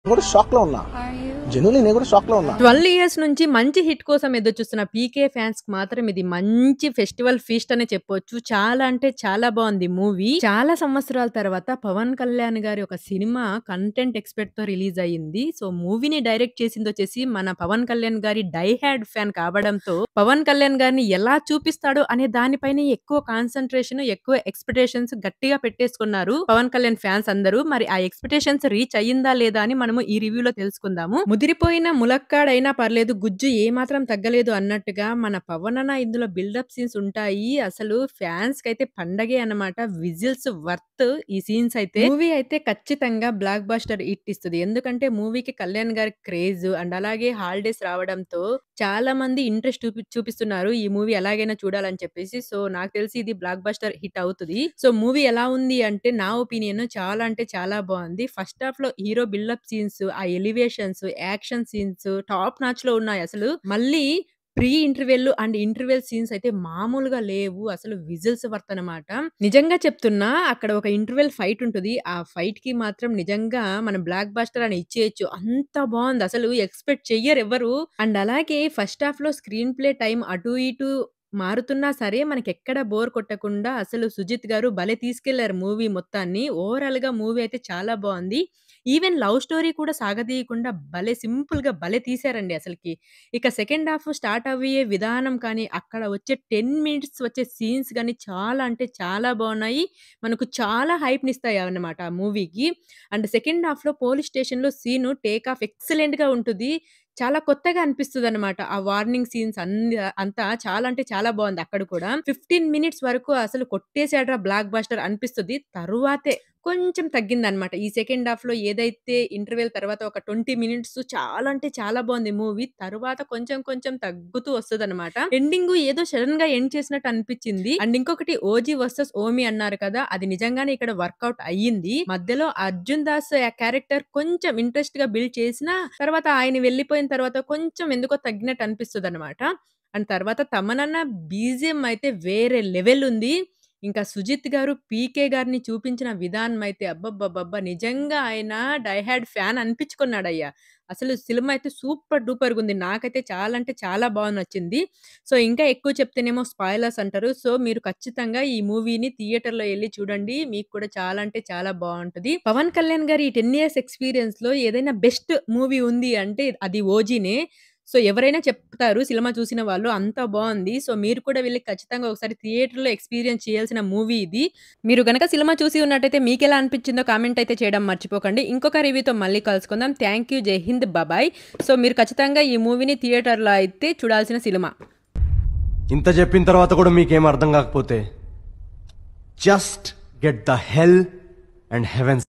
కూడా షాక్ లో ఉన్నా. జెన్యూన్లీ నేను కూడా షాక్ లో ఉన్నా. 12 ఇయర్స్ నుంచి మంచి హిట్ కోసం ఎదురు చూస్తున్న పీకే ఫ్యాన్స్ కి మాత్రం ఇది మంచి ఫెస్టివల్ ఫీస్ట్ అనే చెప్పొచ్చు. చాలా అంటే చాలా బాగుంది మూవీ. చాలా సంవత్సరాల తర్వాత పవన్ కళ్యాణ్ గారి ఒక సినిమా కంటెంట్ ఎక్స్పెక్ట్ తో రిలీజ్ అయ్యింది. సో మూవీని డైరెక్ట్ చేసింది వచ్చేసి మన పవన్ కళ్యాణ్ గారి డై హ్యాడ్ ఫ్యాన్ కావడంతో పవన్ కళ్యాణ్ గారిని ఎలా చూపిస్తాడో అనే దానిపైన ఎక్కువ కాన్సంట్రేషన్, ఎక్కువ ఎక్స్పెక్టేషన్స్ గట్టిగా పెట్టేసుకున్నారు పవన్ కళ్యాణ్ ఫ్యాన్స్ అందరూ. మరి ఆ ఎక్స్పెక్టేషన్స్ రీచ్ అయ్యిందా లేదా అని మనము ఈ రివ్యూలో తెలుసుకుందాము. ముదిరిపోయిన ములక్కాడైనా పర్లేదు, గుజ్జు ఏమాత్రం తగ్గలేదు అన్నట్టుగా మన పవన్ అన్న ఇందులో బిల్డప్ సీన్స్ ఉంటాయి. అసలు ఫ్యాన్స్ కైతే పండగే అన్నమాట. విజిల్స్ వర్త్ ఈ సీన్స్ అయితే. మూవీ అయితే ఖచ్చితంగా బ్లాక్ బస్టర్ హిట్ ఇస్తుంది. ఎందుకంటే మూవీకి కళ్యాణ్ గారి క్రేజ్ అండ్ అలాగే హాలిడేస్ రావడంతో చాలా మంది ఇంట్రెస్ట్ చూపిస్తున్నారు ఈ మూవీ ఎలాగైనా చూడాలని చెప్పేసి. సో నాకు తెలిసి ఇది బ్లాక్ బస్టర్ హిట్ అవుతుంది. సో మూవీ ఎలా ఉంది అంటే నా ఒపీనియన్ చాలా అంటే చాలా బాగుంది. ఫస్ట్ హాఫ్ లో హీరో బిల్డప్ సీన్స్, ఆ elevations, action scenes top notch లో ఉన్నాయి అసలు. మళ్ళీ pre interval and interval scenes అయితే మామూలుగా లేవు. అసలు విజిల్స్ వర్త్ అనమాట. నిజంగా చెప్తున్నా, అక్కడ ఒక ఇంటర్వెల్ ఫైట్ ఉంటది. ఆ ఫైట్ కి మాత్రం నిజంగా మనం బ్లాక్ బస్టర్ అని ఇచ్చేయచ్చు. అంత బాగుంది. అసలు ఎక్స్పెక్ట్ చెయ్యరు ఎవరు. అండ్ అలాగే ఫస్ట్ హాఫ్ లో స్క్రీన్ ప్లే టైం అటు ఇటు మారుతున్నా సరే మనకెక్కడ బోర్ కొట్టకుండా అసలు సుజిత్ గారు భలే తీసుకెళ్లారు మూవీ మొత్తాన్ని. ఓవరాల్ గా మూవీ అయితే చాలా బాగుంది. ఈవెన్ లవ్ స్టోరీ కూడా సాగదీయకుండా భలే సింపుల్ గా భలే తీశారండి అసలకి. ఇక సెకండ్ హాఫ్ స్టార్ట్ అయ్యే విధానం కానీ, అక్కడ వచ్చే 10 మినిట్స్ వచ్చే సీన్స్ గాని చాలా అంటే చాలా బాగున్నాయి. మనకు చాలా హైప్‌నిస్తాయి అన్నమాట ఆ మూవీకి. అండ్ సెకండ్ హాఫ్‌లో పోలీస్ స్టేషన్‌లో సీను టేక్ ఆఫ్ ఎక్సలెంట్‌గా ఉంటది. చాలా కొత్తగా అనిపిస్తదనమాట. ఆ వార్నింగ్ సీన్స్ అంతా చాలా అంటే చాలా బావుంది అక్కడ కూడా. 15 మినిట్స్ వరకు అసలు కొట్టేసాడురా బ్లాక్ బస్టర్ అనిపిస్తది. తరువాతే కొంచెం తగ్గిందనమాట. ఈ సెకండ్ హాఫ్‌లో ఏదైతే ఇంటర్వెల్ తర్వాత ఒక 20 మినిట్స్ చాలా అంటే చాలా బావుంది మూవీ. తరువాత కొంచెం కొంచెం తగ్గుతూ వస్తదనమాట. ఎండింగు ఏదో సడెన్‌గా ఎండ్ చేసినట్టు అనిపిచ్చింది. అండ్ ఇంకొకటి 'ఓజీ వర్సెస్ ఓమి' అన్నారు కదా! అది నిజంగానే ఇక్కడ వర్కౌట్ అయ్యింది. మధ్యలో అర్జున్ దాస్ క్యారెక్టర్ కొంచెం ఇంట్రెస్ట్‌గా బిల్డ్ చేసినా, తర్వాత ఆయన వెళ్ళిపోయిన తర్వాత కొంచెం ఎందుకో తగ్గినట్టు అనిపిస్తదనమాట. అండ్ తర్వాత తమనన్న బీజీఎం అయితే వేరే లెవెల్ ఉంది. ఇంకా సుజిత్ గారు, పీకే గారిని చూపించిన విధానం అయితే అబ్బబ్బబ్బబ్బా! నిజంగా ఆయన డై హార్డ్ ఫ్యాన్ అనిపించుకున్నాడయ్యా. అసలు సినిమా అయితే సూపర్ డూపర్‌గుంది. నాకైతే చాలా అంటే చాలా బాగా నచ్చింది. సో, ఇంకా ఎక్కువ చెప్తేనేమో స్పాయిలర్స్ అంటారు. సో, మీరు ఖచ్చితంగా ఈ మూవీని థియేటర్‌లో ఎళ్లి చూడండి. మీకు కూడా చాలా అంటే చాలా బావుంటది. పవన్ కళ్యాణ్ గారి ఈ 10 ఇయర్స్ ఎక్స్‌పీరియన్స్‌లో ఏదైనా బెస్ట్ మూవీ ఉంది అంటే అది 'ఓజీనే'. సో, ఎవరైనా చెప్తారు సినిమా చూసిన వాళ్ళు. అంత బావుంది. సో, మీరు కూడా వెళ్లి ఖచ్చితంగా ఒకసారి థియేటర్‌లో ఎక్స్‌పీరియన్స్ చేయాల్సిన మూవీ ఇది. మీరు గనక సినిమా చూసి ఉన్నట్టయితే మీకెలా అనిపించిందో కామెంట్ అయితే చేయడం మర్చిపోకండి. ఇంకొక రివ్యూతో మళ్ళీ కలుసుకుందాం. Thank you. జై హింద్. బాబాయ్. సో, మీరు ఖచ్చితంగా ఈ మూవీని థియేటర్‌లో అయితే చూడాల్సిన సినిమా. ఇంత చెప్పిన తర్వాత కూడా మీకేం అర్థం కాకపోతే just get the hell and heavens